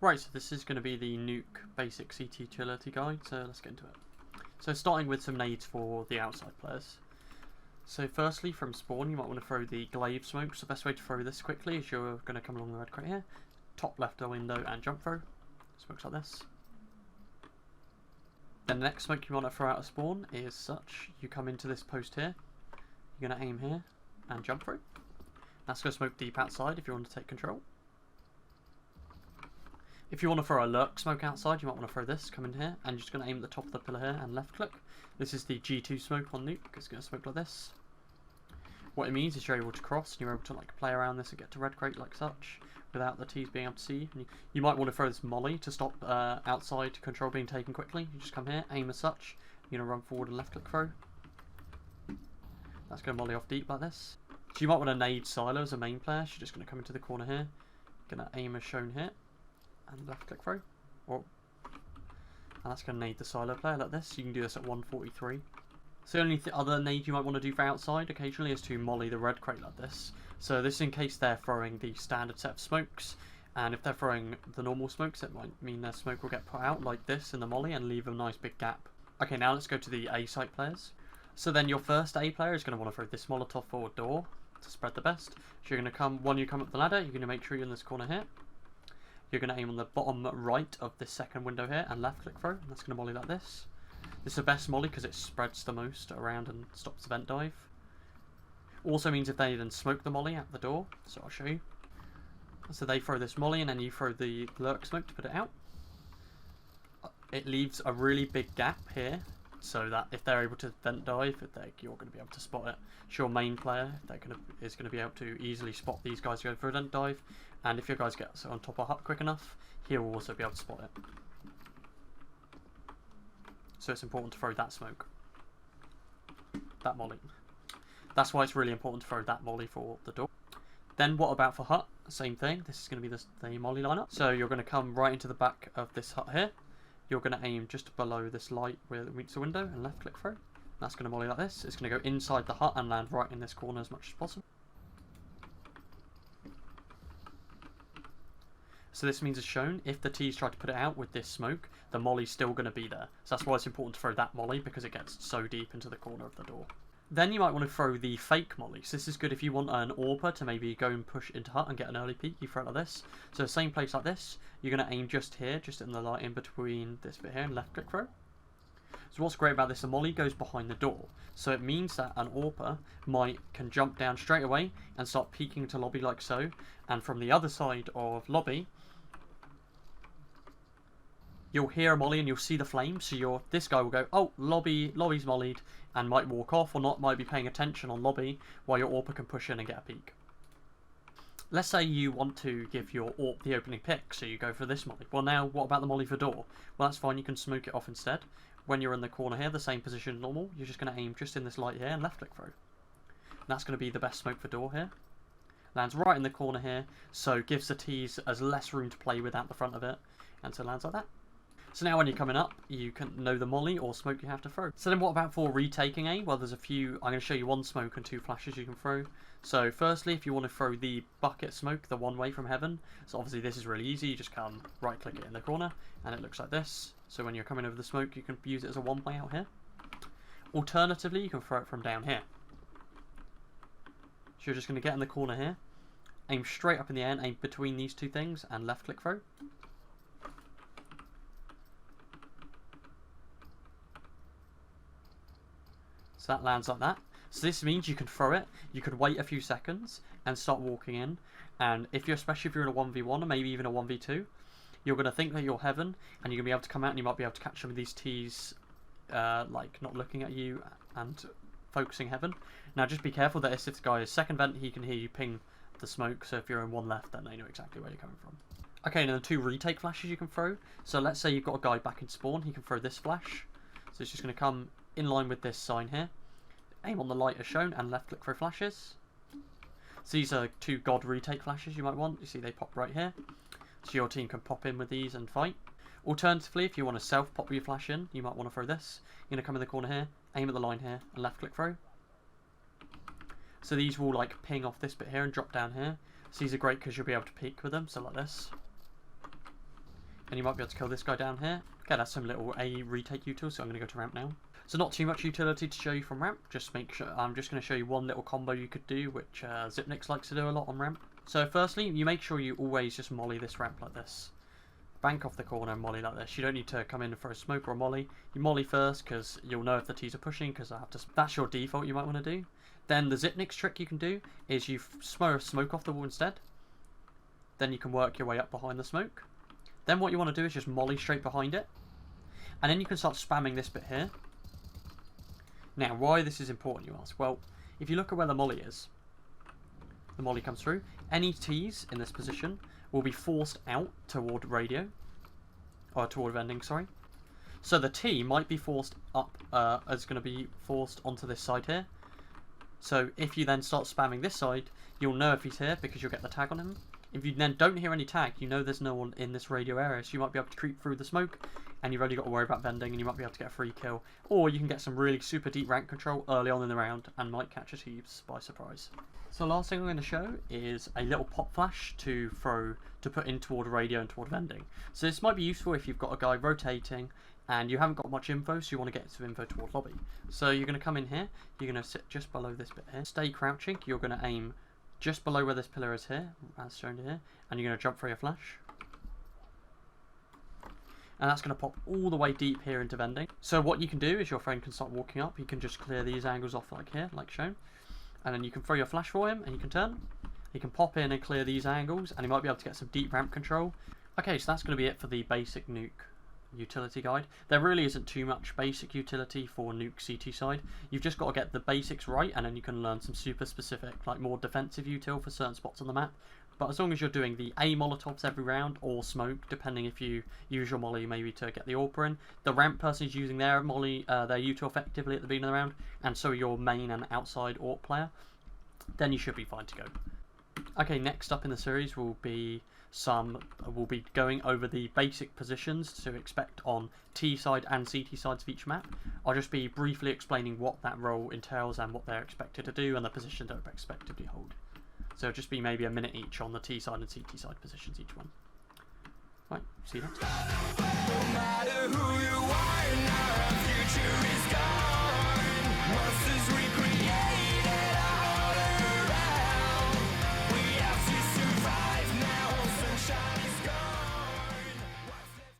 Right, so this is going to be the Nuke basic CT utility guide, so let's get into it. So starting with some nades for the outside players. So firstly, from spawn, you might want to throw the glaive smoke. So the best way to throw this quickly is you're going to come along the red crate here, top left of the window and jump throw. Smokes like this. Then the next smoke you want to throw out of spawn is such. You come into this post here, you're going to aim here and jump through. That's going to smoke deep outside if you want to take control. If you want to throw a lurk smoke outside, you might want to throw this, come in here, and you're just going to aim at the top of the pillar here and left click. This is the G2 smoke on Nuke. It's going to smoke like this. What it means is you're able to cross and you're able to like play around this and get to red crate like such without the T's being able to see you. You might want to throw this molly to stop outside control being taken quickly. You just come here, aim as such, you're going to run forward and left click throw. That's going to molly off deep like this. So you might want to nade silo as a main player. So you're just going to come into the corner here, going to aim as shown here. And left click through, and that's going to nade the silo player like this. You can do this at 143. So the only other nade you might want to do for outside occasionally is to molly the red crate like this. So this is in case they're throwing the standard set of smokes, and if they're throwing the normal smokes, it might mean their smoke will get put out like this in the molly and leave a nice big gap. Okay, now let's go to the A site players. So then your first A player is going to want to throw this Molotov forward door to spread the best. So you're going to come, when you come up the ladder, you're going to make sure you're in this corner here. You're going to aim on the bottom right of this second window here and left click through. And that's going to molly like this. This is the best molly because it spreads the most around and stops the vent dive. Also means if they then smoke the molly at the door, so I'll show you. So they throw this molly and then you throw the lurk smoke to put it out. It leaves a really big gap here so that if they're able to vent dive, you're going to be able to spot it. It's your main player is going to be able to easily spot these guys going for a vent dive. And if your guys get on top of a hut quick enough, he'll also be able to spot it. So it's important to throw that smoke. That molly. That's why it's really important to throw that molly for the door. Then what about for hut? Same thing. This is going to be the molly lineup. So you're going to come right into the back of this hut here. You're going to aim just below this light where it meets the window and left click through. That's going to molly like this. It's going to go inside the hut and land right in this corner as much as possible. So this means as shown, if the T's try to put it out with this smoke, the molly's still going to be there. So that's why it's important to throw that molly, because it gets so deep into the corner of the door. Then you might want to throw the fake molly. So this is good if you want an AWPer to maybe go and push into hut and get an early peek. You throw it like this. So same place like this. You're going to aim just here, just in the light in between this bit here and left click throw. So what's great about this, the molly goes behind the door. So it means that an AWPer can jump down straight away and start peeking to lobby like so. And from the other side of lobby, you'll hear a molly and you'll see the flame. So this guy will go, oh, lobby's mollied, and might walk off or not, might be paying attention on lobby while your AWPer can push in and get a peek. Let's say you want to give your AWP the opening pick, so you go for this molly. Well, now what about the molly for door? Well, that's fine, you can smoke it off instead. When you're in the corner here, the same position as normal, you're just going to aim just in this light here and left click through. And that's going to be the best smoke for door here. Lands right in the corner here, so gives the T's as less room to play with at the front of it, and so lands like that. So now when you're coming up, you can know the molly or smoke you have to throw. So then what about for retaking A? Well, there's a few. I'm going to show you one smoke and two flashes you can throw. So firstly, if you want to throw the bucket smoke, the one way from heaven, so obviously this is really easy. You just come right click it in the corner and it looks like this. So when you're coming over the smoke, you can use it as a one way out here. Alternatively, you can throw it from down here. So you're just going to get in the corner here, aim straight up in the air and aim between these two things and left click throw. So that lands like that. So this means you can throw it, you could wait a few seconds and start walking in. And especially if you're in a 1v1 or maybe even a 1v2, you're going to think that you're heaven and you're going to be able to come out and you might be able to catch some of these T's like not looking at you and focusing heaven. Now just be careful that if this guy is second vent, he can hear you ping the smoke. So if you're in one left, then they know exactly where you're coming from. Okay, now the two retake flashes you can throw. So let's say you've got a guy back in spawn, he can throw this flash. So it's just going to come in line with this sign here. Aim on the light as shown and left click for flashes. So these are two god retake flashes you might want. You see they pop right here. So your team can pop in with these and fight. Alternatively, if you want to self pop your flash in, you might want to throw this. You're going to come in the corner here, aim at the line here and left click throw. So these will like ping off this bit here and drop down here. So these are great because you'll be able to peek with them, so like this. and you might be able to kill this guy down here. Okay, that's some little A retake util, so I'm going to go to ramp now. So not too much utility to show you from ramp, just make sure, I'm just going to show you one little combo you could do, which Zipnix likes to do a lot on ramp. So firstly, you make sure you always just molly this ramp like this. Bank off the corner and molly like this. You don't need to come in for a smoke or a molly. You molly first because you'll know if the T's are pushing, because that's your default you might want to do. Then the Zipnix trick you can do is you smoke off the wall instead. Then you can work your way up behind the smoke. Then what you want to do is just molly straight behind it. And then you can start spamming this bit here. Now, why this is important, you ask? Well, if you look at where the molly is, the molly comes through. Any T's in this position will be forced out toward radio. Or toward vending, sorry. So the T might be forced up, is going to be forced onto this side here. So if you then start spamming this side, you'll know if he's here because you'll get the tag on him. If you then don't hear any tag, you know there's no one in this radio area, so you might be able to creep through the smoke, and you've only got to worry about vending, and you might be able to get a free kill. Or you can get some really super deep rank control early on in the round, and might catch a Thieves by surprise. So the last thing I'm going to show is a little pop flash to put in toward radio and toward vending. So this might be useful if you've got a guy rotating, and you haven't got much info, so you want to get some info toward lobby. So you're going to come in here, you're going to sit just below this bit here. Stay crouching, you're going to aim just below where this pillar is here, as shown here, and you're going to jump for your flash. And that's going to pop all the way deep here into vending. So what you can do is your friend can start walking up, you can just clear these angles off like here, like shown. And then you can throw your flash for him, and you can turn. He can pop in and clear these angles, and he might be able to get some deep ramp control. Okay, so that's going to be it for the basic Nuke utility guide. There really isn't too much basic utility for Nuke CT side. You've just got to get the basics right, and then you can learn some super specific, like more defensive util for certain spots on the map. But as long as you're doing the A molotovs every round, or smoke, depending if you use your molly maybe to get the AWP in, the ramp person is using their molly, their util effectively at the beginning of the round, and so your main and outside AWP player, then you should be fine to go. Okay, next up in the series will be going over the basic positions to expect on T side and CT sides of each map. I'll just be briefly explaining what that role entails and what they're expected to do and the position they're expected to hold. So it'll just be maybe a minute each on the T side and CT side positions each one. Right, see you next time.